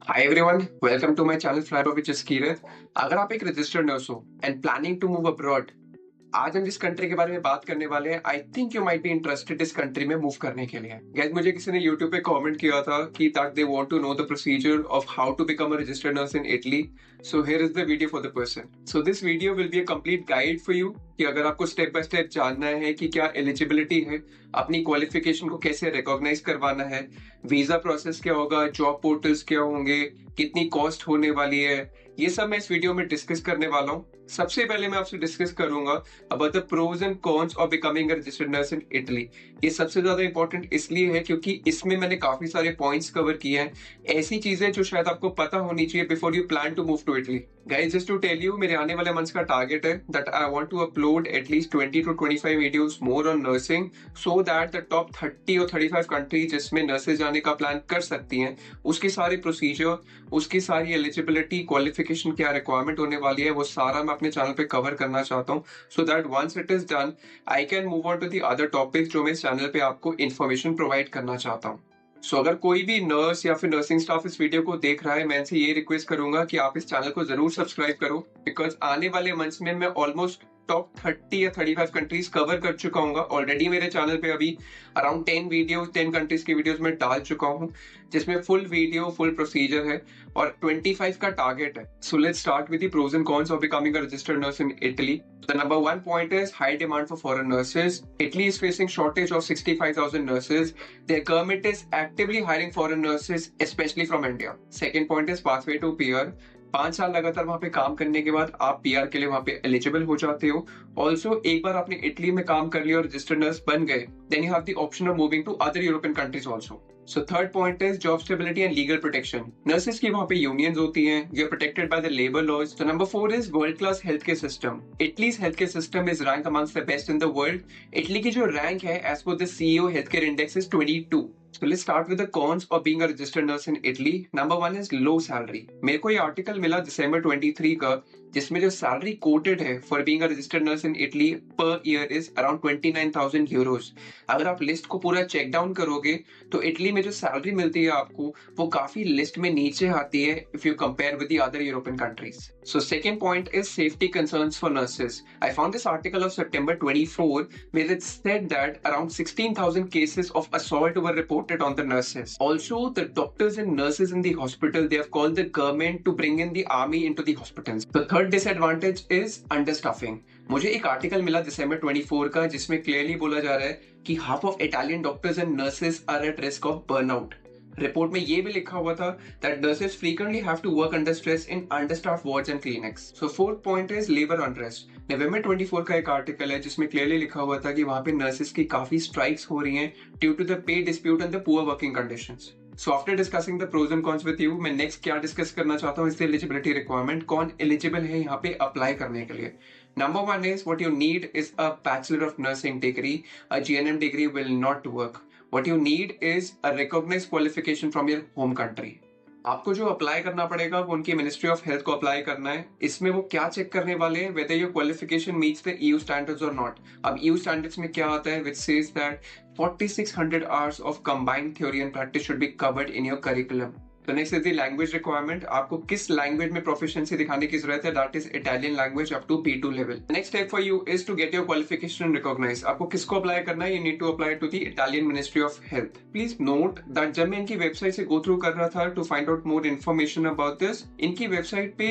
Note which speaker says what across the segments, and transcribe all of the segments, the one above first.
Speaker 1: Hi everyone, welcome to my channel Flyover with Jaskirat। अगर आप एक रजिस्टर्ड नर्स हो and planning to move abroad, आज हम जिस कंट्री के बारे में बात करने वाले हैं, I think you might be interested इस कंट्री में मूव करने के लिए। गाइस, मुझे किसी ने यूट्यूब पे कमेंट किया था कि that they want to know the procedure of how to become a registered nurse in Italy. So here is the video for the person. So this video will be a complete guide for you कि अगर आपको step by step जानना है कि क्या eligibility है, अपनी qualification को कैसे रिकॉग्नाइज करवाना है, वीजा प्रोसेस क्या होगा, जॉब पोर्टल्स क्या होंगे, कितनी कॉस्ट होने वाली है, ये सब मैं इस वीडियो में डिस्कस करने वाला हूँ। सबसे पहले मैं आपसे डिस्कस करूंगा about the pros and cons of becoming a registered nurse in Italy. ये सबसे ज्यादा इंपॉर्टेंट इसलिए है क्योंकि इसमें मैंने काफी सारे पॉइंट्स कवर किए हैं, ऐसी चीजें जो शायद आपको पता होनी चाहिए before you plan to move to Italy. Guys, just to tell you, मेरे आने वाले मंथ्स का टारगेट है that I want to upload at least 20 to 25 videos more on nursing, so that the top 30 और 35 कंट्रीज जिसमें नर्सेज जाने का plan कर सकती हैं, उसकी सारी प्रोसीजर, उसकी सारी एलिजिबिलिटी, क्वालिफिकेशन, क्या रिक्वायरमेंट होने वाली है, वो सारा मैं अपने चैनल पे कवर करना चाहता हूँ, so that once it is done I can move on to the other topics जो मैं इस चैनल पे आपको इन्फॉर्मेशन प्रोवाइड करना चाहता हूँ। सो अगर कोई भी नर्स या फिर नर्सिंग स्टाफ इस वीडियो को देख रहा है, मैं इनसे ये रिक्वेस्ट करूंगा कि आप इस चैनल को जरूर सब्सक्राइब करो, बिकॉज आने वाले मंथ्स में मैं ऑलमोस्ट टॉप 30 या 35 कंट्रीज कवर कर चुका हूँ ऑलरेडी। मेरे चैनल पे अभी अराउंड 10 कंट्रीज की वीडियोस में डाल चुका हूँ, जिसमें फुल वीडियो, फुल प्रोसीजर है और 25 का टारगेट है। So let's start with the pros and cons of becoming a registered nurse in Italy. The number one point is high demand for foreign nurses. Italy is facing shortage of 65,000 nurses. Their government is actively hiring foreign nurses, especially from India. Second point is pathway to PR. 5 साल लगातार वहां पे काम करने के बाद आप PR के लिए वहां पे एलिजिबल हो जाते हो। ऑल्सो एक बार आपने इटली में काम कर लिया और रजिस्टर्ड नर्स बन गए, then you have the option of moving to other European countries also. So third point is job stability and legal protection. Nurses की वहां पे यूनियंस होती हैं, you are protected by the labour laws. So number 4 is world class health care system. Italy's health care system is rank amongst the best in the world. Italy की जो rank है as per the CEO health care index is 22। So let's start with the cons of being a registered nurse in Italy. Number one is low salary. मेरे को ये article मिला दिसंबर 23 का, जिसमें जो सैलरी कोटेड है for being a registered nurse in Italy per year is around 29,000 Euros. अगर आप लिस्ट को पूरा चेक डाउन करोगे तो इटली में जो सैलरी मिलती है आपको, वो काफी लिस्ट में नीचे आती है if you compare with the other European countries. So second point is safety concerns for nurses. I found this article of September 24 where it said that around 16,000 cases of assault were reported on the nurses. Also, the doctors and nurses in the hospital, they have called the government to bring in the army into the hospitals. The third disadvantage is understaffing. मुझे एक article मिला दिसंबर 24 का, जिसमें clearly बोला जा रहा है कि half of Italian doctors and nurses are at risk of burnout. Report में ये भी लिखा हुआ था that nurses frequently have to work under stress in understaffed wards and clinics. So fourth point is labor unrest. नवंबर 24 का एक article है जिसमें क्लियरली लिखा हुआ था कि वहां पे नर्सेस की काफी स्ट्राइक्स हो रही हैं due to the pay dispute and the poor working conditions. So after discussing the pros and cons with you, मैं नेक्स्ट क्या डिस्कस करना चाहता हूँ इस एलिजिबिलिटी रिक्वायरमेंट, कौन एलिजिबल है यहाँ पे अप्लाई करने के लिए। Number one is what you need is a Bachelor of Nursing degree. A GNM degree will not work. What you need is a recognized qualification from your home country. आपको जो apply करना पड़ेगा वो उनकी ministry of health को apply करना है। इसमें वो क्या चेक करने वाले हैं, whether your qualification meets the EU standards और नॉट। अब ईयू स्टैंडर्ड्स में क्या आता है, which says that 4600 hours of combined theory and practice should be covered in your curriculum. तो next is the language requirement. आपको किस लैंग्वेज में प्रोफिशिएंसी दिखाने की जरूरत है, that is Italian language up to B2 level. Next step for you is to get your qualification recognise. आपको किसको अप्लाई करना है, you need to apply to the Italian ministry of health. Please note that जब मैं इनकी website से go through कर रहा था to find out more information about this, इनकी वेबसाइट पे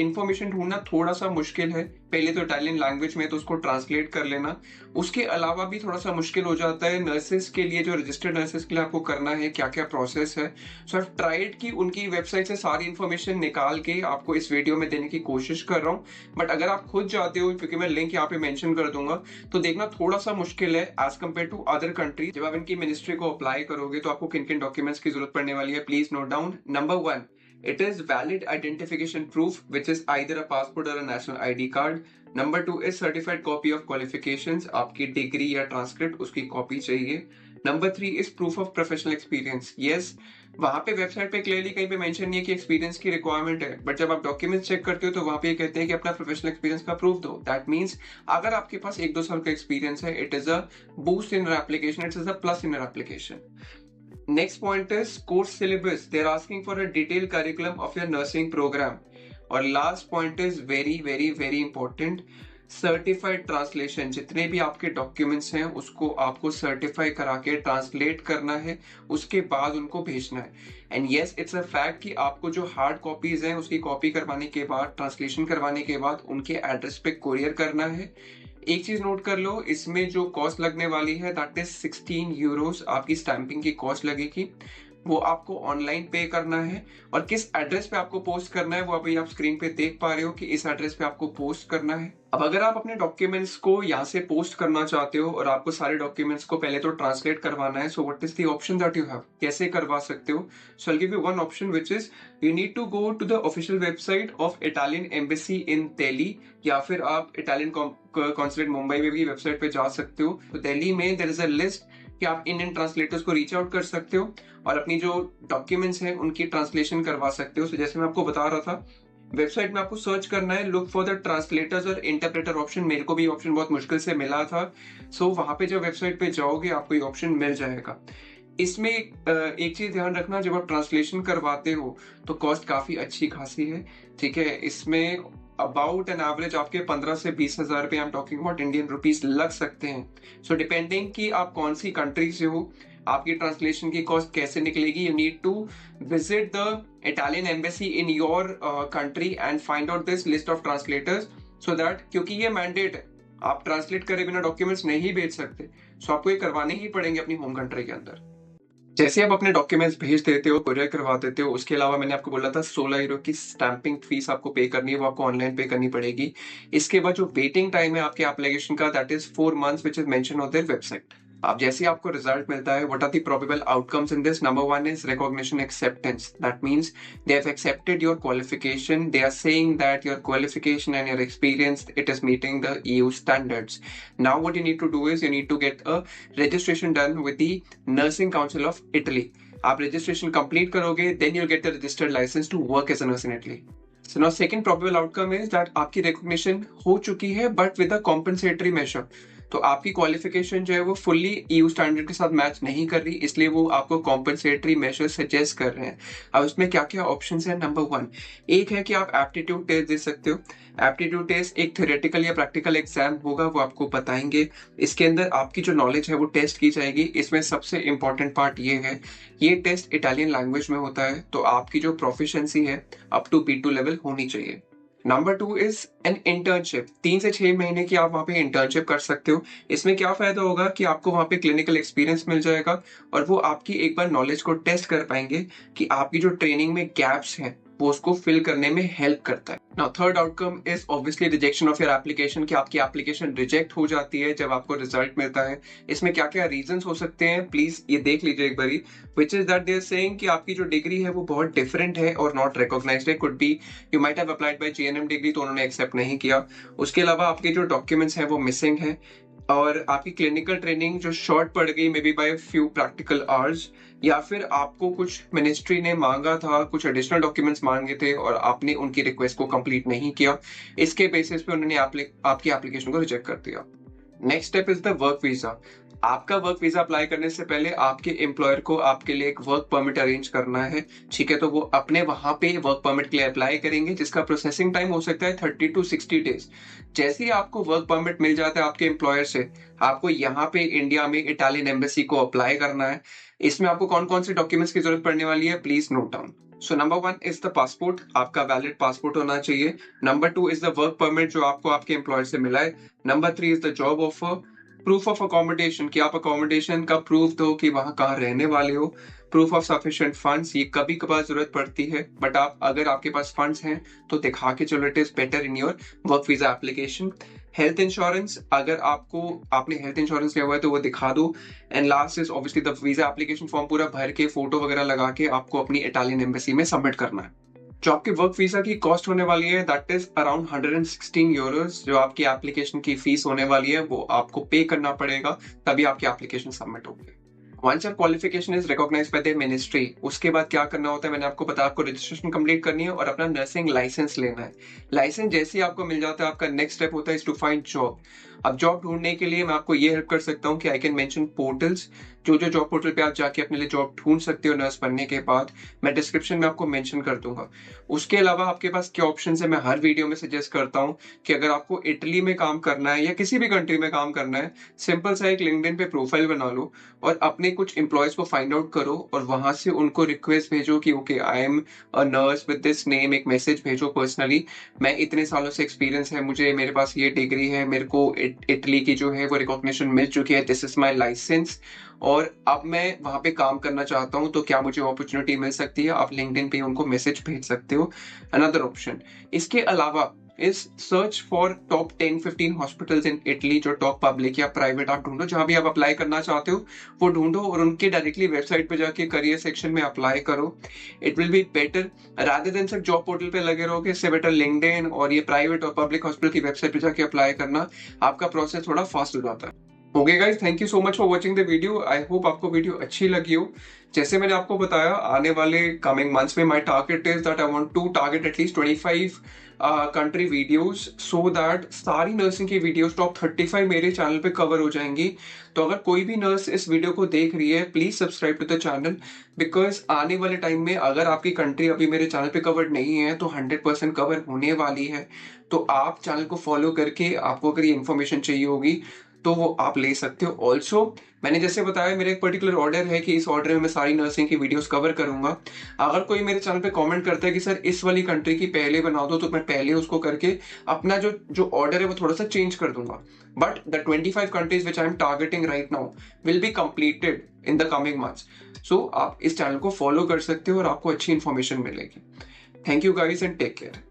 Speaker 1: इन्फॉर्मेशन ढूंढना थोड़ा सा मुश्किल है। पहले तो इटालियन लैंग्वेज में, तो उसको ट्रांसलेट कर लेना। उसके अलावा भी थोड़ा सा मुश्किल हो जाता है नर्सेस के लिए, जो रजिस्टर्ड नर्सेस के लिए आपको करना है, क्या क्या प्रोसेस है। सो आई ट्राइड कि उनकी वेबसाइट से सारी इन्फॉर्मेशन निकाल के आपको इस वीडियो में देने की कोशिश कर रहा हूँ, बट अगर आप खुद जाते हो, क्योंकि मैं लिंक यहाँ पे मेंशन कर दूंगा, तो देखना थोड़ा सा मुश्किल है as compare to other country. जब आप इनकी मिनिस्ट्री को अप्लाई करोगे तो आपको किन किन डॉक्यूमेंट्स की जरूरत पड़ने वाली है, please note down. Number 1, it is valid identification proof, which is either a passport or a national ID card. Number 2 is certified copy of qualifications, आपकी डिग्री या ट्रांसक्रिप्ट उसकी कॉपी चाहिए। Number 3 is proof of professional experience. Yes, वहां पे website पे clearly कहीं पे mention नहीं है कि एक्सपीरियंस की रिक्वायरमेंट है, बट जब आप डॉक्यूमेंट्स चेक करते हो तो वहां पे कहते हैं कि अपना प्रोफेशनल एक्सपीरियंस का प्रूफ दो। दैट मींस अगर आपके पास 1-2 साल का एक्सपीरियंस है, it is a boost in your application, it is a plus in your application. Next point is course syllabus, they are asking for a detail curriculum of your nursing program. और last point is very very very important, certified translation. जितने भी आपके documents हैं उसको आपको certify करा के translate करना है, उसके बाद उनको भेजना है। And yes, it's a fact कि आपको जो हार्ड कॉपीज हैं उसकी कॉपी करवाने के बाद, ट्रांसलेशन करवाने के बाद उनके एड्रेस पे कोरियर करना है। एक चीज नोट कर लो, इसमें जो कॉस्ट लगने वाली है दैट इज 16 यूरोस आपकी स्टैंपिंग की कॉस्ट लगेगी, वो आपको ऑनलाइन पे करना है। और किस एड्रेस पे आपको पोस्ट करना है वो अभी आप स्क्रीन पे देख पा रहे हो कि इस एड्रेस पे आपको पोस्ट करना है। अब अगर आप अपने डॉक्यूमेंट्स को यहाँ से पोस्ट करना चाहते हो और आपको सारे डॉक्यूमेंट्स को पहले तो ट्रांसलेट करवाना है, so what is the option that you have, कैसे करवा सकते हो? So I will give you one option which is you need to go to the official website of Italian embassy in Delhi, या फिर आप इटालियन कॉन्सुलेट मुंबई में भी website पे जा सकते हो। तो दिल्ली में देयर इज अ लिस्ट कि आप इंडियन ट्रांसलेटर्स को रीच आउट कर सकते हो और अपनी जो डॉक्यूमेंट्स हैं उनकी ट्रांसलेशन करवा सकते हो। सो जैसे मैं आपको बता रहा था, वेबसाइट में आपको सर्च करना है लुक फॉर द ट्रांसलेटर्स और इंटरप्रेटर ऑप्शन। मेरे को भी ऑप्शन बहुत मुश्किल से मिला था। सो वहां पे जब वेबसाइट पे जाओगे आपको ये ऑप्शन मिल जाएगा। इसमें एक चीज ध्यान रखना, जब आप ट्रांसलेशन करवाते हो तो कॉस्ट काफी अच्छी खासी है, ठीक है। इसमें अबाउट एन एवरेज आपके 15 से 20 हजार रुपए, I am talking about Indian rupees, लग सकते हैं। सो डिपेंडिंग कि आप कौन सी कंट्री से हो, आपकी ट्रांसलेशन की कॉस्ट कैसे निकलेगी। You need to visit the Italian embassy in your country and find out this list of translators, so that, क्योंकि ये मैंडेट है, आप ट्रांसलेट करे बिना डॉक्यूमेंट्स नहीं भेज सकते। सो आपको ये करवाने ही पड़ेंगे अपनी होम कंट्री के अंदर। जैसे आप अपने डॉक्यूमेंट्स भेज देते हो, कोरियर करवा देते हो, उसके अलावा मैंने आपको बोला था 16 यूरो की स्टैंपिंग फीस आपको पे करनी है, वो आपको ऑनलाइन पे करनी पड़ेगी। इसके बाद जो वेटिंग टाइम है आपके एप्लीकेशन का that is 4 months which is mention on their website. अब जैसे आपको रिजल्ट मिलता है, what are the probable outcomes in this? Number 1 is recognition acceptance, that means they have accepted your qualification. They are saying that your qualification and your experience, it is meeting the EU standards. Now what you need to do is you need to get a registration done with the Nursing Council of Italy. आप registration complete करोगे, then you'll get the registered license to work as a nurse in Italy. So now second probable outcome is that आपकी recognition हो चुकी है but with a compensatory measure. तो आपकी qualification जो है वो फुल्ली ईयू स्टैंडर्ड के साथ मैच नहीं कर रही, इसलिए वो आपको कॉम्पनसेटरी मेजर सजेस्ट कर रहे हैं। अब इसमें क्या क्या ऑप्शंस हैं? नंबर 1, एक है कि आप एप्टीट्यूड टेस्ट दे सकते हो। एप्टीट्यूड टेस्ट एक थ्योरेटिकल या प्रैक्टिकल एग्जाम होगा, वो आपको बताएंगे। इसके अंदर आपकी जो नॉलेज है वो टेस्ट की जाएगी। इसमें सबसे इंपॉर्टेंट पार्ट ये है, ये टेस्ट इटालियन लैंग्वेज में होता है, तो आपकी जो प्रोफिशिएंसी है अप टू B2 लेवल होनी चाहिए। Number 2 is an internship. 3 से 6 महीने की आप वहाँ पे इंटर्नशिप कर सकते हो। इसमें क्या फायदा होगा कि आपको वहाँ पे क्लिनिकल एक्सपीरियंस मिल जाएगा और वो आपकी एक बार नॉलेज को टेस्ट कर पाएंगे कि आपकी जो ट्रेनिंग में गैप्स हैं वो उसको फिल करने में हेल्प करता है। Now third outcome is obviously rejection of your application, कि आपकी एप्लीकेशन रिजेक्ट हो जाती है जब आपको रिजल्ट मिलता है। इसमें क्या क्या रीजंस हो सकते हैं, प्लीज ये देख लीजिए एक बारी। Which is that they are saying कि आपकी जो डिग्री है वो बहुत डिफरेंट है और नॉट रिकॉग्नाइज्ड है। Could be you might have applied by GNM degree, तो उन्होंने एक्सेप्ट नहीं किया। उसके अलावा आपके जो डॉक्यूमेंट्स हैं वो मिसिंग है, और आपकी क्लिनिकल ट्रेनिंग जो शॉर्ट पड़ गई, maybe by few practical hours, या फिर आपको कुछ मिनिस्ट्री ने मांगा था, कुछ एडिशनल डॉक्यूमेंट्स मांगे थे और आपने उनकी रिक्वेस्ट को कंप्लीट नहीं किया। इसके बेसिस पे उन्होंने आपकी एप्लीकेशन को रिजेक्ट कर दिया। Next step is the work visa. आपका वर्क वीजा अप्लाई करने से पहले आपके एम्प्लॉयर को आपके लिए एक वर्क परमिट अरेंज करना है, ठीक है। तो वो अपने वहां पे वर्क परमिट के लिए अप्लाई करेंगे, जिसका प्रोसेसिंग टाइम हो सकता है 30 to 60 डेज। जैसे ही आपको वर्क परमिट मिल जाता है आपके एम्प्लॉयर से, आपको यहाँ पे इंडिया में इटालियन एम्बेसी को अप्लाई करना है। इसमें आपको कौन कौन से डॉक्यूमेंट्स की जरूरत पड़ने वाली है, please note down. So number 1 is the passport, आपका वैलिड पासपोर्ट होना चाहिए। Number 2 is the work permit जो आपको आपके एम्प्लॉयर से मिला है। Number 3 is the job offer. Proof of accommodation, कि आप अकोमोडेशन का प्रूफ दो कि वहां कहाँ रहने वाले हो। प्रूफ ऑफ सफिशिएंट फंड्स, ये कभी कभार जरूरत पड़ती है, बट आप अगर आपके पास फंड्स हैं तो दिखा के चलो, it is better in your work visa application. Health insurance, अगर आपने हेल्थ इंश्योरेंस लिया हुआ है तो वो दिखा दो। And last is obviously the visa application form पूरा भर के फोटो वगैरह लगा के आपको अपनी इटालियन एम्बेसी में सबमिट करना है। जो आपके वर्क वीजा की कॉस्ट होने वाली है दैट इज अराउंड 116 यूरोस। जो आपकी एप्लीकेशन की फीस होने वाली है वो आपको पे करना पड़ेगा, तभी आपकी एप्लीकेशन सबमिट होगी। Once your qualification is recognised by the ministry, उसके बाद क्या करना होता है, मैंने आपको बताया, आपको रजिस्ट्रेशन कंप्लीट करनी है और अपना नर्सिंग लाइसेंस लेना है। लाइसेंस जैसे ही आपको मिल जाता है, आपका नेक्स्ट स्टेप होता है टू फाइंड जॉब। अब जॉब ढूंढने के लिए मैं आपको ये हेल्प कर सकता हूँ कि आई कैन मेंशन पोर्टल्स। जो जॉब पोर्टल पे आप जाके अपने लिए जॉब ढूंढ सकते हो नर्स बनने के बाद, मैं डिस्क्रिप्शन में आपको मेंशन कर दूंगा। उसके अलावा आपके पास क्या ऑप्शन है, मैं हर वीडियो में सजेस्ट करता हूँ कि अगर आपको इटली में काम करना है या किसी भी कंट्री में काम करना है, सिंपल सा एक लिंक्डइन पे प्रोफाइल बना लो और अपने कुछ एम्प्लॉयज को फाइंड आउट करो और वहां से उनको रिक्वेस्ट भेजो कि okay I am a nurse with this name, एक मैसेज भेजो पर्सनली, मैं इतने सालों से एक्सपीरियंस है मुझे, मेरे पास ये डिग्री है, मेरे को इटली की जो है वो रिकॉग्निशन मिल चुकी है, दिस इज माई लाइसेंस, और अब मैं वहां पे काम करना चाहता हूं, तो क्या मुझे अपॉर्चुनिटी मिल सकती है। आप लिंक्डइन पे उनको मैसेज भेज सकते हो, अनदर ऑप्शन। इसके अलावा is search for top 10-15 hospitals in Italy, जो टॉप पब्लिक या प्राइवेट आप ढूंढो, जहां भी आप अप्लाई करना चाहते हो वो ढूंढो और उनके डायरेक्टली वेबसाइट पे जाके करियर सेक्शन में अप्लाई करो। It will be better rather than सिर्फ जॉब पोर्टल पे लगे रहोगे, इससे बेटर लिंक्डइन और ये प्राइवेट और पब्लिक हॉस्पिटल की वेबसाइट पे जाके अप्लाई करना, आपका प्रोसेस थोड़ा फास्ट हो जाता है। Okay guys, thank you so much for watching the video. I hope आपको वीडियो अच्छी लगी हो। जैसे मैंने आपको बताया, आने वाले कमिंग मंथ्स में my target is that I want to target at least 25 country videos, so that सारी नर्सिंग की वीडियोस टॉप 35 मेरे चैनल पे कवर हो जाएंगी। तो अगर कोई भी नर्स इस वीडियो को देख रही है, please subscribe to the channel, because आने वाले टाइम में अगर आपकी कंट्री अभी मेरे चैनल पे कवर्ड नहीं है तो 100% कवर होने वाली है। तो आप चैनल को फॉलो करके आपको अगर ये इन्फॉर्मेशन चाहिए होगी तो वो आप ले सकते हो। ऑल्सो मैंने जैसे बताया, मेरा एक पर्टिकुलर ऑर्डर है कि इस ऑर्डर में मैं सारी नर्सिंग की वीडियोस कवर करूंगा। अगर कोई मेरे चैनल पे कमेंट करता है कि सर इस वाली कंट्री की पहले बना दो, तो मैं पहले उसको करके अपना जो ऑर्डर है वो थोड़ा सा चेंज कर दूंगा। But the 25 countries which I am targeting right now will be completed in the coming months. So आप इस चैनल को फॉलो कर सकते हो और आपको अच्छी इन्फॉर्मेशन मिलेगी। Thank you guys and take care.